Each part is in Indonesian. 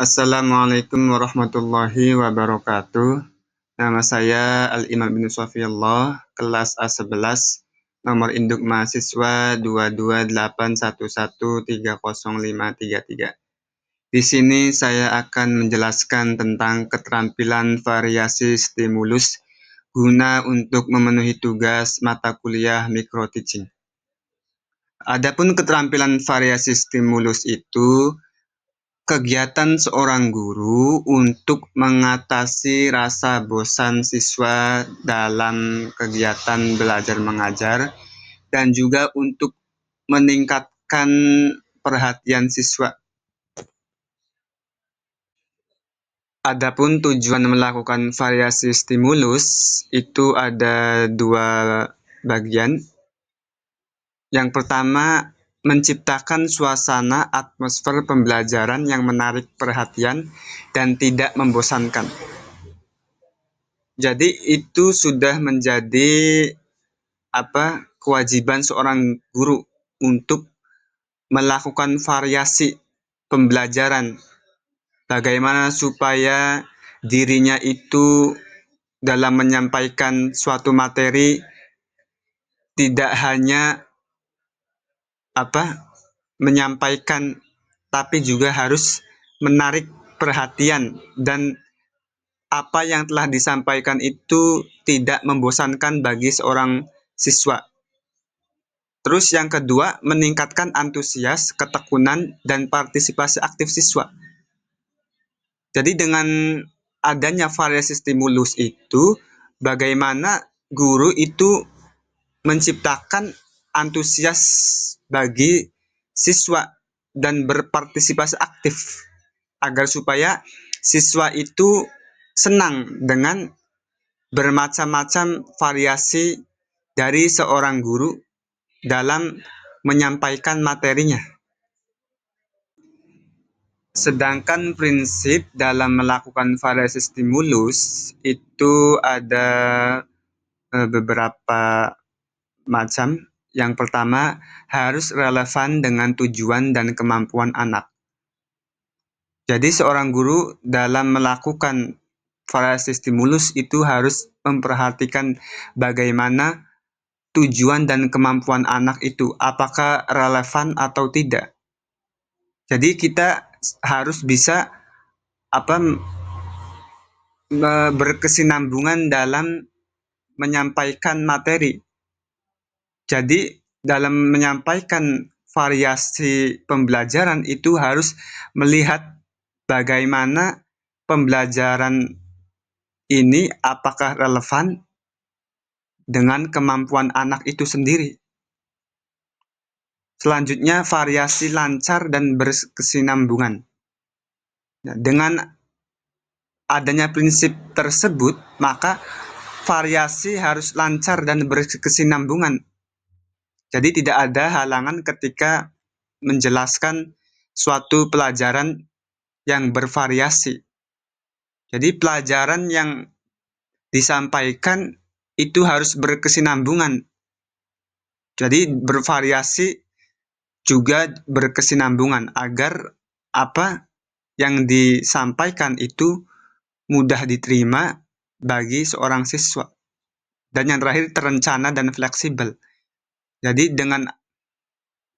Assalamualaikum warahmatullahi wabarakatuh. Nama saya Al-Imam bin Sofiyullah, kelas A11, nomor induk mahasiswa 22811305333. Di sini saya akan menjelaskan tentang keterampilan variasi stimulus guna untuk memenuhi tugas mata kuliah micro teaching. Adapun keterampilan variasi stimulus itu kegiatan seorang guru untuk mengatasi rasa bosan siswa dalam kegiatan belajar mengajar dan juga untuk meningkatkan perhatian siswa. Adapun tujuan melakukan variasi stimulus itu ada dua bagian. Yang pertama, menciptakan suasana atmosfer pembelajaran yang menarik perhatian dan tidak membosankan. Jadi itu sudah menjadi kewajiban seorang guru untuk melakukan variasi pembelajaran. Bagaimana supaya dirinya itu dalam menyampaikan suatu materi tidak hanya menyampaikan, tapi juga harus menarik perhatian dan apa yang telah disampaikan itu tidak membosankan bagi seorang siswa. Terus yang kedua, meningkatkan antusias, ketekunan, dan partisipasi aktif siswa. Jadi dengan adanya variasi stimulus itu, bagaimana guru itu menciptakan antusias bagi siswa dan berpartisipasi aktif agar supaya siswa itu senang dengan bermacam-macam variasi dari seorang guru dalam menyampaikan materinya. Sedangkan prinsip dalam melakukan variasi stimulus itu ada beberapa macam. Yang pertama, harus relevan dengan tujuan dan kemampuan anak. Jadi seorang guru dalam melakukan variasi stimulus itu harus memperhatikan bagaimana tujuan dan kemampuan anak itu, apakah relevan atau tidak. Jadi kita harus bisa berkesinambungan dalam menyampaikan materi. Jadi dalam menyampaikan variasi pembelajaran itu harus melihat bagaimana pembelajaran ini apakah relevan dengan kemampuan anak itu sendiri. Selanjutnya, variasi lancar dan berkesinambungan. Nah, dengan adanya prinsip tersebut, maka variasi harus lancar dan berkesinambungan. Jadi tidak ada halangan ketika menjelaskan suatu pelajaran yang bervariasi. Jadi pelajaran yang disampaikan itu harus berkesinambungan. Jadi bervariasi juga berkesinambungan agar apa yang disampaikan itu mudah diterima bagi seorang siswa. Dan yang terakhir, terencana dan fleksibel. Jadi dengan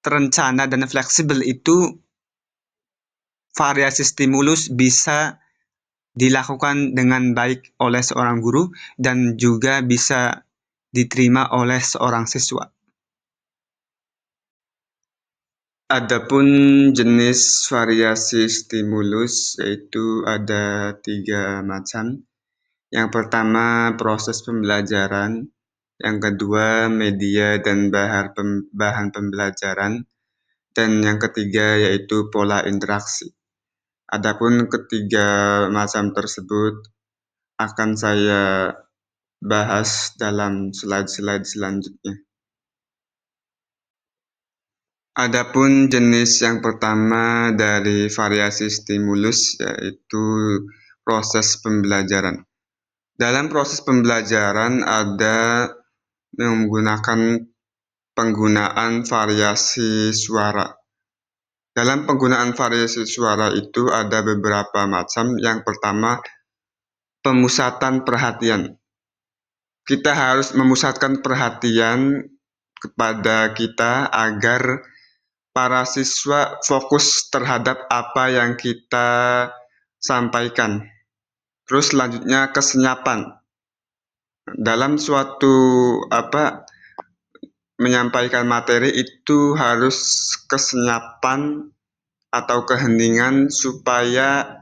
terencana dan fleksibel itu variasi stimulus bisa dilakukan dengan baik oleh seorang guru dan juga bisa diterima oleh seorang siswa. Adapun jenis variasi stimulus yaitu ada 3 macam. Yang pertama, proses pembelajaran. Yang kedua, media dan bahan pembelajaran. Dan yang ketiga yaitu pola interaksi. Adapun ketiga macam tersebut akan saya bahas dalam slide-slide selanjutnya. Adapun jenis yang pertama dari variasi stimulus yaitu proses pembelajaran. Dalam proses pembelajaran ada menggunakan penggunaan variasi suara. Dalam penggunaan variasi suara itu ada beberapa macam. Yang pertama, pemusatan perhatian. Kita harus memusatkan perhatian kepada kita agar para siswa fokus terhadap apa yang kita sampaikan. Terus selanjutnya kesenyapan. Dalam suatu menyampaikan materi itu harus kesenyapan atau keheningan supaya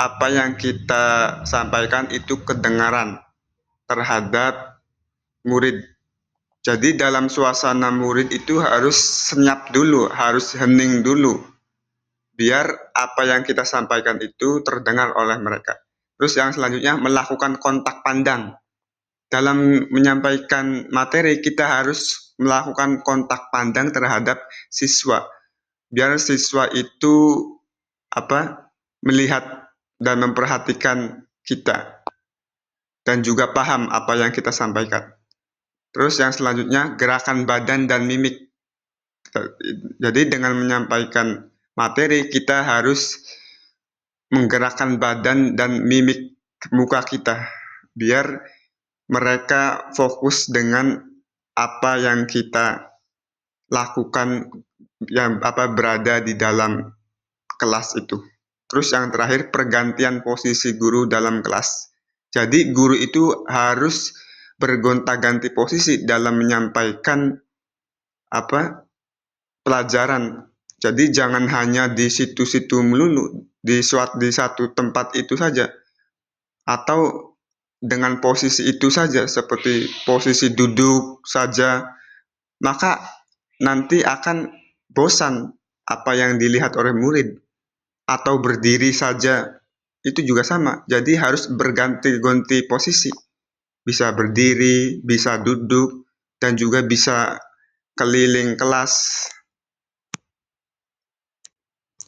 apa yang kita sampaikan itu kedengaran terhadap murid. Jadi dalam suasana murid itu harus senyap dulu, harus hening dulu, biar apa yang kita sampaikan itu terdengar oleh mereka. Terus yang selanjutnya melakukan kontak pandang. Dalam menyampaikan materi kita harus melakukan kontak pandang terhadap siswa, biar siswa itu melihat dan memperhatikan kita dan juga paham apa yang kita sampaikan. Terus yang selanjutnya gerakan badan dan mimik. Jadi dengan menyampaikan materi kita harus menggerakkan badan dan mimik muka kita biar mereka fokus dengan apa yang kita lakukan yang berada di dalam kelas itu. Terus yang terakhir pergantian posisi guru dalam kelas. Jadi guru itu harus bergonta-ganti posisi dalam menyampaikan pelajaran. Jadi jangan hanya di situ-situ melulu, di satu tempat itu saja, atau dengan posisi itu saja, seperti posisi duduk saja, maka nanti akan bosan apa yang dilihat oleh murid, atau berdiri saja, itu juga sama. Jadi harus berganti-ganti posisi, bisa berdiri, bisa duduk, dan juga bisa keliling kelas.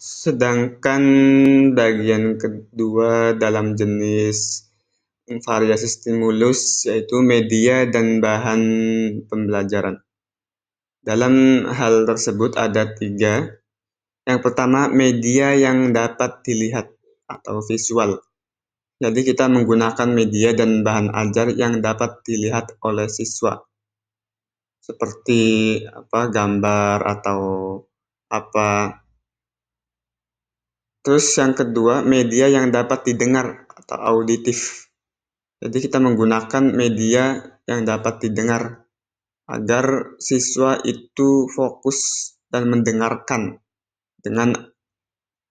Sedangkan bagian kedua dalam jenis variasi stimulus yaitu media dan bahan pembelajaran. Dalam hal tersebut ada 3. Yang pertama, media yang dapat dilihat atau visual. Jadi kita menggunakan media dan bahan ajar yang dapat dilihat oleh siswa. Seperti gambar atau apa. Terus yang kedua, media yang dapat didengar atau auditif. Jadi kita menggunakan media yang dapat didengar agar siswa itu fokus dan mendengarkan dengan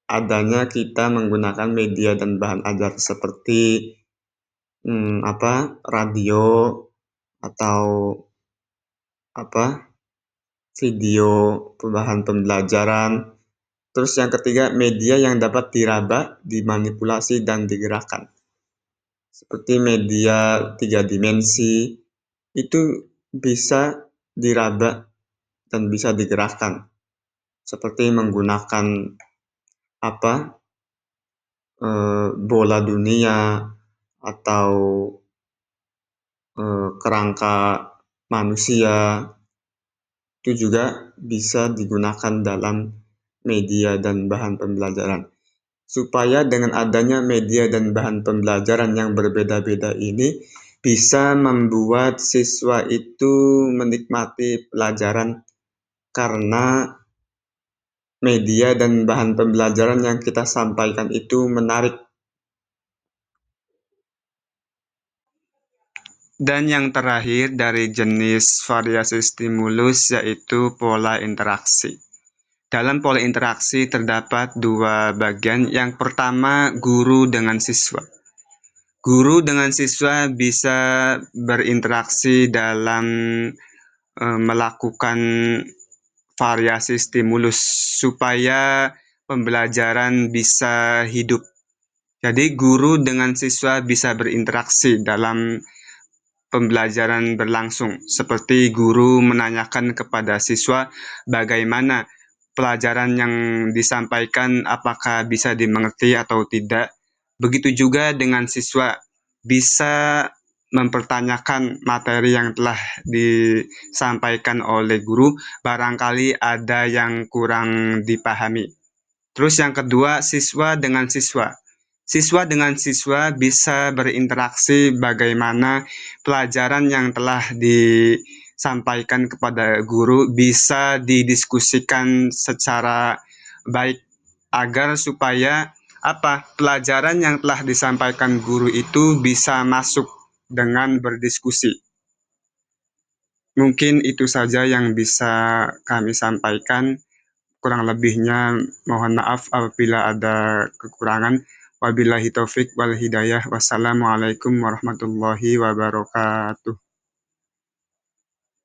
adanya kita menggunakan media dan bahan ajar seperti radio atau video bahan pembelajaran. Terus yang ketiga, media yang dapat diraba, dimanipulasi, dan digerakkan. Seperti media 3 dimensi, itu bisa diraba dan bisa digerakkan. Seperti menggunakan bola dunia atau kerangka manusia, itu juga bisa digunakan dalam media dan bahan pembelajaran. Supaya dengan adanya media dan bahan pembelajaran yang berbeda-beda ini bisa membuat siswa itu menikmati pelajaran karena media dan bahan pembelajaran yang kita sampaikan itu menarik. Dan yang terakhir dari jenis variasi stimulus yaitu pola interaksi. Dalam pola interaksi terdapat 2 bagian. Yang pertama, guru dengan siswa. Guru dengan siswa bisa berinteraksi dalam melakukan variasi stimulus supaya pembelajaran bisa hidup. Jadi guru dengan siswa bisa berinteraksi dalam pembelajaran berlangsung, seperti guru menanyakan kepada siswa bagaimana pelajaran yang disampaikan, apakah bisa dimengerti atau tidak. Begitu juga dengan siswa bisa mempertanyakan materi yang telah disampaikan oleh guru, barangkali ada yang kurang dipahami. Terus yang kedua, siswa dengan siswa. Siswa dengan siswa bisa berinteraksi bagaimana pelajaran yang telah disampaikan kepada guru bisa didiskusikan secara baik agar supaya pelajaran yang telah disampaikan guru itu bisa masuk dengan berdiskusi. Mungkin itu saja yang bisa kami sampaikan. Kurang lebihnya mohon maaf apabila ada kekurangan. Wabillahi taufik wal hidayah. Wassalamualaikum warahmatullahi wabarakatuh.